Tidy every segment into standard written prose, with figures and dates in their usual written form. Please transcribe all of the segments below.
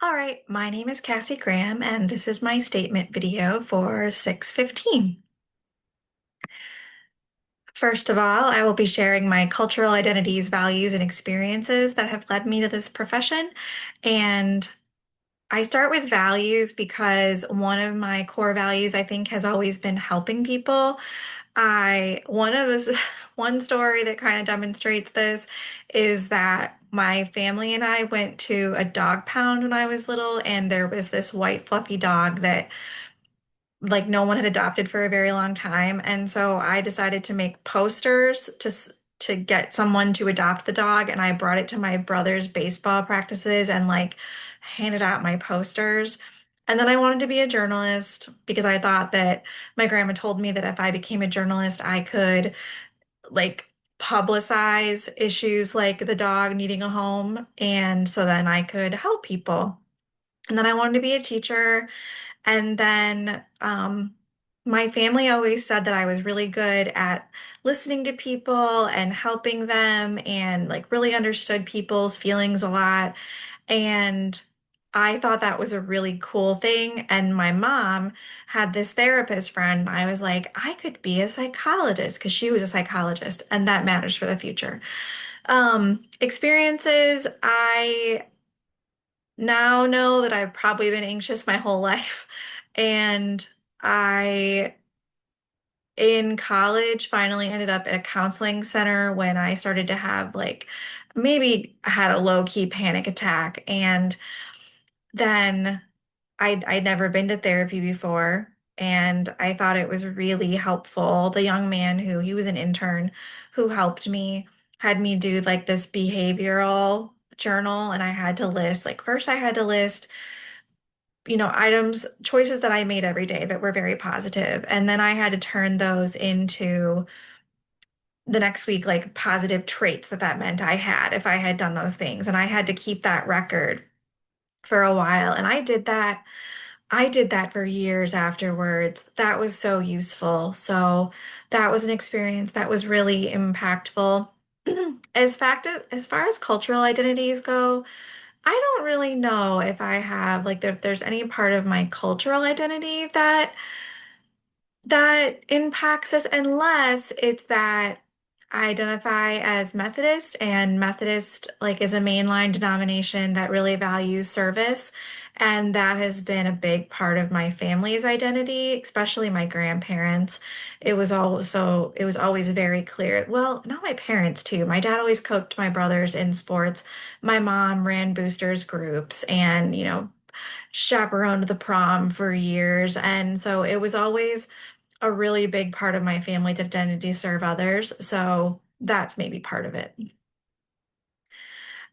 All right, my name is Cassie Graham, and this is my statement video for 6:15. First of all, I will be sharing my cultural identities, values, and experiences that have led me to this profession. And I start with values because one of my core values, I think, has always been helping people. One of this, one story that kind of demonstrates this is that my family and I went to a dog pound when I was little, and there was this white fluffy dog that no one had adopted for a very long time. And so I decided to make posters to get someone to adopt the dog, and I brought it to my brother's baseball practices and handed out my posters. And then I wanted to be a journalist because I thought that my grandma told me that if I became a journalist, I could like publicize issues like the dog needing a home, and so then I could help people. And then I wanted to be a teacher. And then my family always said that I was really good at listening to people and helping them and really understood people's feelings a lot. And I thought that was a really cool thing. And my mom had this therapist friend. I was like, I could be a psychologist because she was a psychologist, and that matters for the future. Experiences, I now know that I've probably been anxious my whole life. And I, in college, finally ended up at a counseling center when I started to have maybe I had a low-key panic attack. And then I'd never been to therapy before. And I thought it was really helpful. The young man he was an intern who helped me, had me do this behavioral journal. And I had to list, first I had to list items, choices that I made every day that were very positive. And then I had to turn those into the next week, positive traits that meant I had if I had done those things. And I had to keep that record for a while. And I did that. I did that for years afterwards. That was so useful. So that was an experience that was really impactful. As far as cultural identities go, I don't really know if I have there's any part of my cultural identity that impacts us unless it's that I identify as Methodist, and Methodist is a mainline denomination that really values service, and that has been a big part of my family's identity, especially my grandparents. It was always very clear. Well, not my parents too. My dad always coached my brothers in sports. My mom ran boosters groups and chaperoned the prom for years. And so it was always a really big part of my family's identity to serve others. So that's maybe part of it.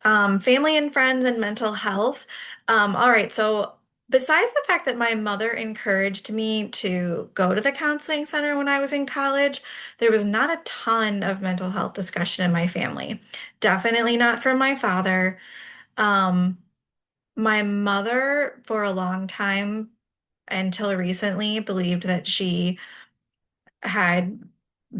Family and friends and mental health. All right. So besides the fact that my mother encouraged me to go to the counseling center when I was in college, there was not a ton of mental health discussion in my family. Definitely not from my father. Um, my mother, for a long time until recently, believed that she had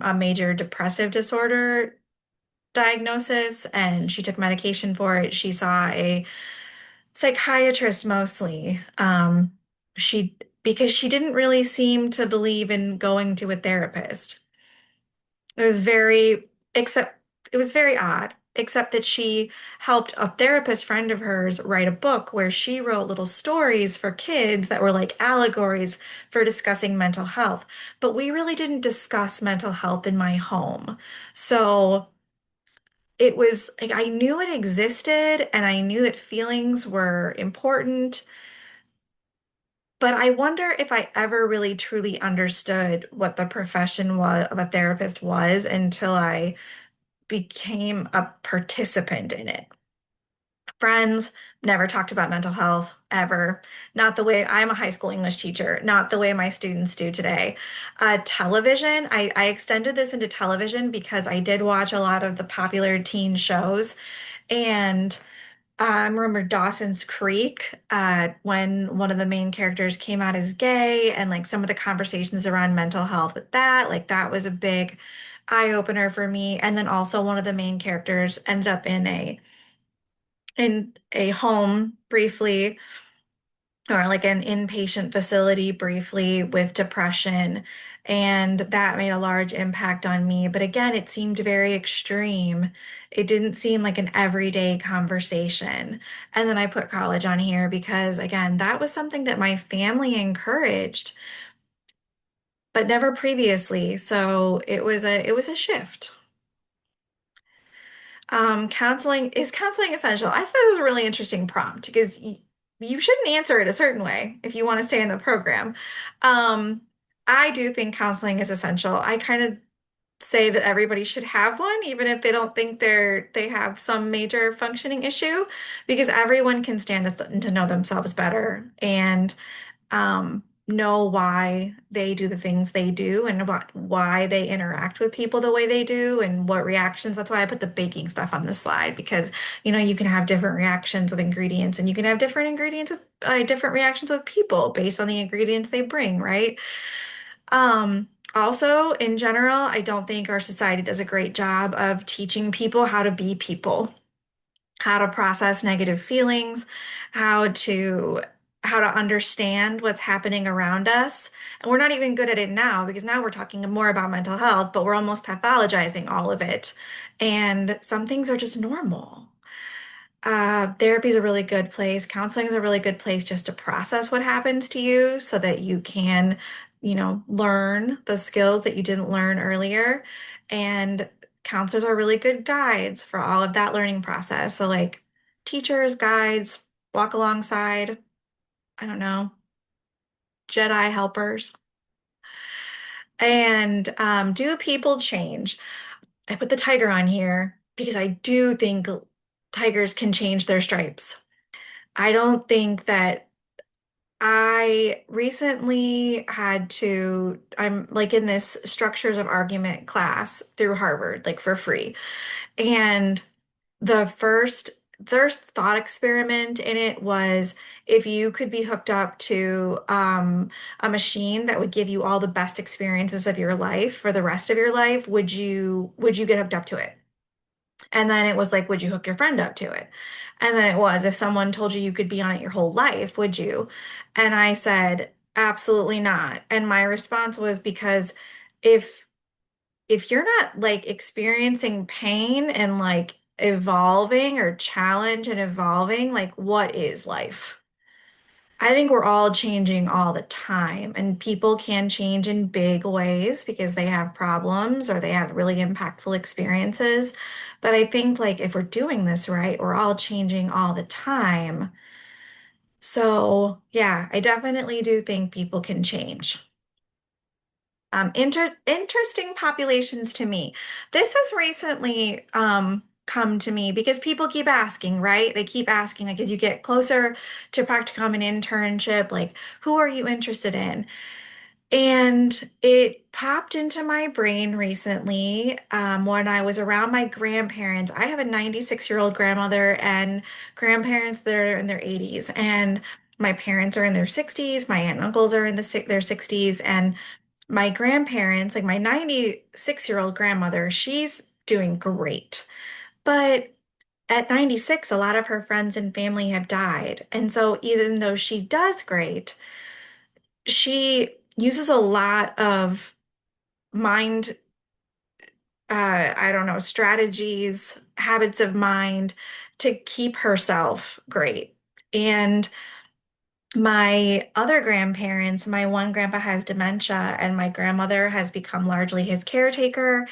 a major depressive disorder diagnosis, and she took medication for it. She saw a psychiatrist mostly. She Because she didn't really seem to believe in going to a therapist. It was very except it was very odd, except that she helped a therapist friend of hers write a book where she wrote little stories for kids that were like allegories for discussing mental health. But we really didn't discuss mental health in my home. So it was like I knew it existed and I knew that feelings were important, but I wonder if I ever really truly understood what the profession was of a therapist was until I became a participant in it. Friends never talked about mental health ever. Not the way I'm a high school English teacher, not the way my students do today. Television, I extended this into television because I did watch a lot of the popular teen shows. And I remember Dawson's Creek, when one of the main characters came out as gay, and some of the conversations around mental health with that, that was a big eye opener for me. And then also one of the main characters ended up in a in a home briefly, or like an inpatient facility briefly with depression. And that made a large impact on me. But again, it seemed very extreme. It didn't seem like an everyday conversation. And then I put college on here because, again, that was something that my family encouraged, but never previously. So it was a shift. Counseling essential? I thought it was a really interesting prompt because you shouldn't answer it a certain way if you want to stay in the program. Um, I do think counseling is essential. I kind of say that everybody should have one, even if they don't think they have some major functioning issue, because everyone can stand to know themselves better and know why they do the things they do and why they interact with people the way they do and what reactions. That's why I put the baking stuff on the slide because, you can have different reactions with ingredients and you can have different ingredients with different reactions with people based on the ingredients they bring, right? Also, in general, I don't think our society does a great job of teaching people how to be people, how to process negative feelings, how to how to understand what's happening around us. And we're not even good at it now because now we're talking more about mental health, but we're almost pathologizing all of it. And some things are just normal. Therapy is a really good place. Counseling is a really good place just to process what happens to you so that you can, learn the skills that you didn't learn earlier. And counselors are really good guides for all of that learning process. So, like teachers, guides, walk alongside, I don't know, Jedi helpers. And do people change? I put the tiger on here because I do think tigers can change their stripes. I don't think that I recently I'm like in this structures of argument class through Harvard, like for free. And the first thought experiment in it was if you could be hooked up to a machine that would give you all the best experiences of your life for the rest of your life, would you get hooked up to it? And then it was like, would you hook your friend up to it? And then it was, if someone told you you could be on it your whole life, would you? And I said, absolutely not. And my response was because if if you're not like experiencing pain and like evolving or challenge and evolving, like what is life? I think we're all changing all the time, and people can change in big ways because they have problems or they have really impactful experiences. But I think like if we're doing this right, we're all changing all the time. So, yeah, I definitely do think people can change. Interesting populations to me. This has recently come to me because people keep asking, right? They keep asking, like, as you get closer to practicum and internship, like, who are you interested in? And it popped into my brain recently when I was around my grandparents. I have a 96-year-old grandmother and grandparents that are in their 80s, and my parents are in their 60s. My aunt and uncles are in their 60s, and my grandparents, like my 96-year-old grandmother, she's doing great. But at 96, a lot of her friends and family have died. And so even though she does great, she uses a lot of mind, I don't know, strategies, habits of mind to keep herself great. And my other grandparents, my one grandpa has dementia, and my grandmother has become largely his caretaker,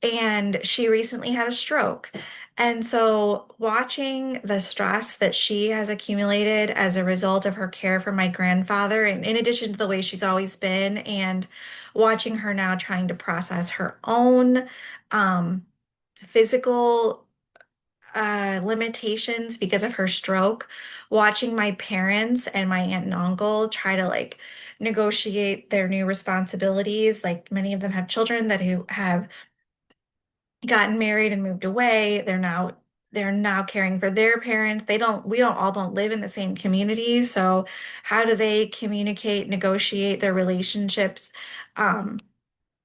and she recently had a stroke. And so, watching the stress that she has accumulated as a result of her care for my grandfather, and in addition to the way she's always been, and watching her now trying to process her own physical limitations because of her stroke, watching my parents and my aunt and uncle try to like negotiate their new responsibilities. Like many of them have children that who have gotten married and moved away. They're now caring for their parents. We don't live in the same community. So how do they communicate, negotiate their relationships?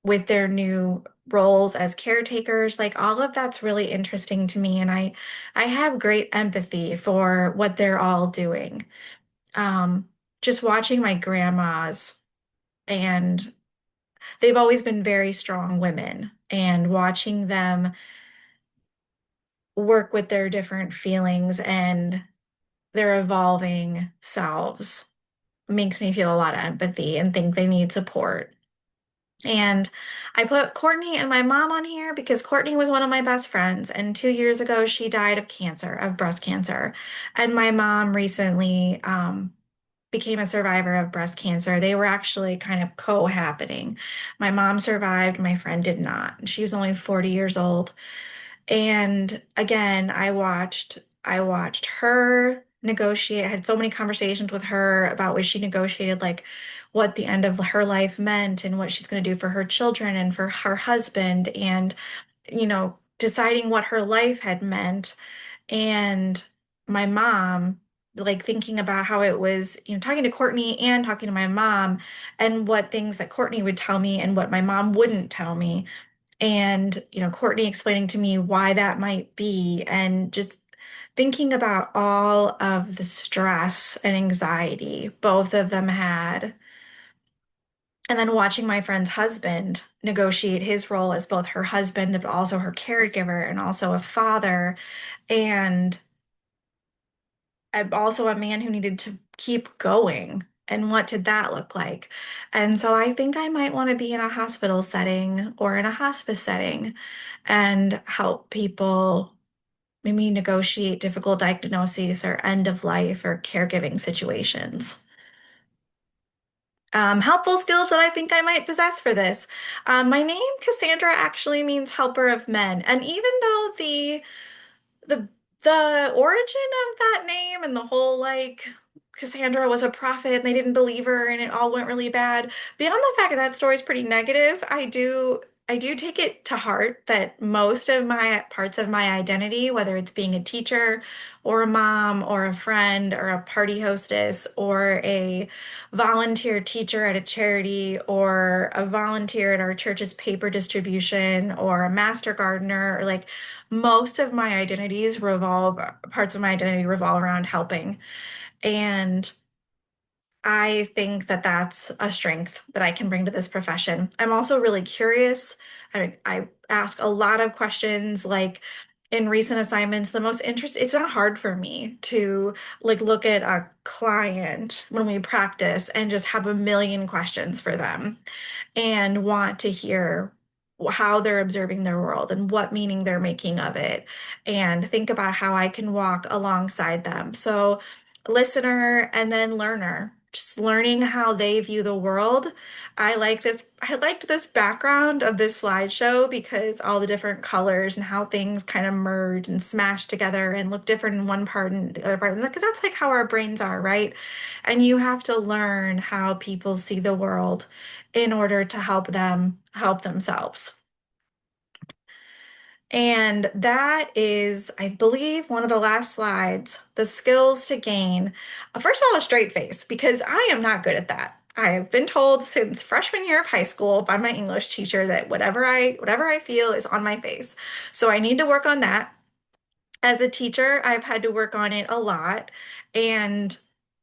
with their new roles as caretakers. Like all of that's really interesting to me, and I have great empathy for what they're all doing. Um, just watching my grandmas, and they've always been very strong women, and watching them work with their different feelings and their evolving selves makes me feel a lot of empathy and think they need support. And I put Courtney and my mom on here because Courtney was one of my best friends. And 2 years ago, she died of cancer, of breast cancer. And my mom recently became a survivor of breast cancer. They were actually kind of co-happening. My mom survived, my friend did not. She was only 40 years old. And again, I watched her negotiate. I had so many conversations with her about what she negotiated, like what the end of her life meant and what she's going to do for her children and for her husband, and deciding what her life had meant. And my mom, like thinking about how it was, talking to Courtney and talking to my mom, and what things that Courtney would tell me and what my mom wouldn't tell me. And, Courtney explaining to me why that might be, and just thinking about all of the stress and anxiety both of them had. And then watching my friend's husband negotiate his role as both her husband, but also her caregiver and also a father. And I'm also a man who needed to keep going. And what did that look like? And so I think I might want to be in a hospital setting or in a hospice setting and help people maybe negotiate difficult diagnoses or end of life or caregiving situations. Helpful skills that I think I might possess for this. My name, Cassandra, actually means helper of men. And even though the the origin of that name and the whole like Cassandra was a prophet and they didn't believe her and it all went really bad. Beyond the fact that that story is pretty negative, I do take it to heart that most of my parts of my identity, whether it's being a teacher or a mom or a friend or a party hostess or a volunteer teacher at a charity or a volunteer at our church's paper distribution or a master gardener, or like most of my identities revolve, parts of my identity revolve around helping. And I think that that's a strength that I can bring to this profession. I'm also really curious. I ask a lot of questions, like in recent assignments, the most interest, it's not hard for me to like look at a client when we practice and just have a million questions for them and want to hear how they're observing their world and what meaning they're making of it, and think about how I can walk alongside them. So, listener and then learner, just learning how they view the world. I liked this background of this slideshow because all the different colors and how things kind of merge and smash together and look different in one part and the other part. Because that's like how our brains are, right? And you have to learn how people see the world in order to help them help themselves. And that is, I believe, one of the last slides, the skills to gain. First of all, a straight face, because I am not good at that. I have been told since freshman year of high school by my English teacher that whatever I feel is on my face. So I need to work on that. As a teacher, I've had to work on it a lot. And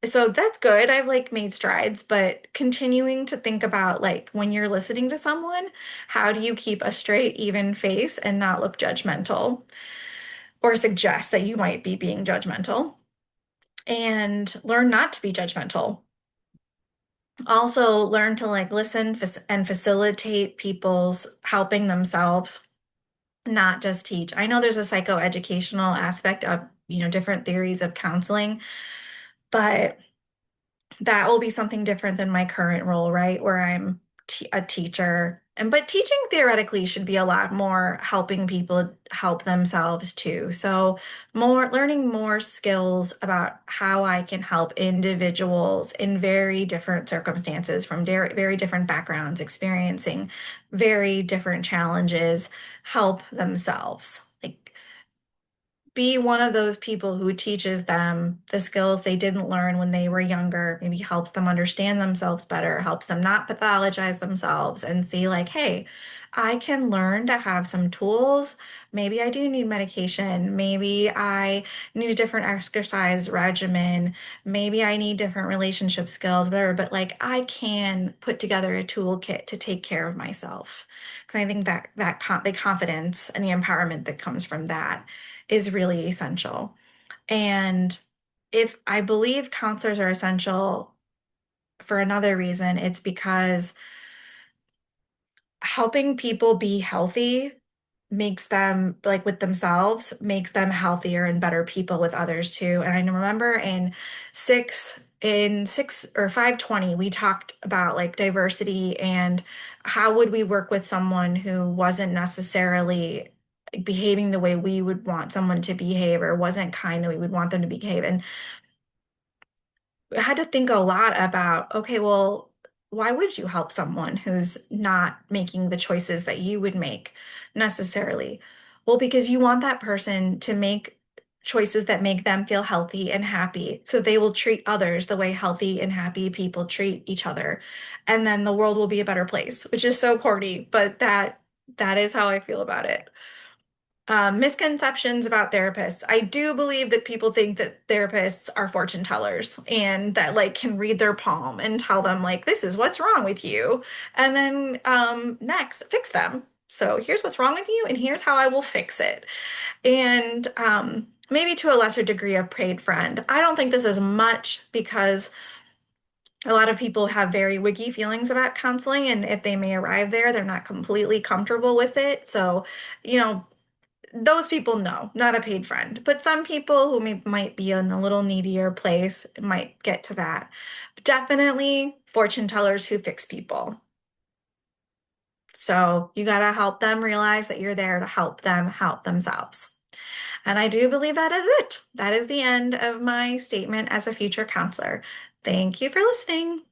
so that's good. I've like made strides, but continuing to think about like when you're listening to someone, how do you keep a straight, even face and not look judgmental or suggest that you might be being judgmental, and learn not to be judgmental. Also learn to like listen and facilitate people's helping themselves, not just teach. I know there's a psychoeducational aspect of, different theories of counseling, but that will be something different than my current role, right? Where I'm a teacher. And but teaching theoretically should be a lot more helping people help themselves too. So more learning more skills about how I can help individuals in very different circumstances from very different backgrounds, experiencing very different challenges, help themselves. Like be one of those people who teaches them the skills they didn't learn when they were younger, maybe helps them understand themselves better, helps them not pathologize themselves and see, like, hey, I can learn to have some tools. Maybe I do need medication. Maybe I need a different exercise regimen. Maybe I need different relationship skills, whatever. But like, I can put together a toolkit to take care of myself. Because I think that the confidence and the empowerment that comes from that is really essential. And if I believe counselors are essential for another reason, it's because helping people be healthy makes them like with themselves, makes them healthier and better people with others too. And I remember in six or 520, we talked about like diversity and how would we work with someone who wasn't necessarily behaving the way we would want someone to behave or wasn't kind the way we would want them to behave. And I had to think a lot about, okay, well, why would you help someone who's not making the choices that you would make necessarily? Well, because you want that person to make choices that make them feel healthy and happy. So they will treat others the way healthy and happy people treat each other. And then the world will be a better place, which is so corny, but that is how I feel about it. Misconceptions about therapists. I do believe that people think that therapists are fortune tellers and that like can read their palm and tell them like this is what's wrong with you and then next fix them. So here's what's wrong with you and here's how I will fix it. And maybe to a lesser degree a paid friend. I don't think this is much because a lot of people have very wiggy feelings about counseling and if they may arrive there, they're not completely comfortable with it. So, you know, those people know, not a paid friend. But some people who might be in a little needier place might get to that. Definitely fortune tellers who fix people. So you got to help them realize that you're there to help them help themselves. And I do believe that is it. That is the end of my statement as a future counselor. Thank you for listening.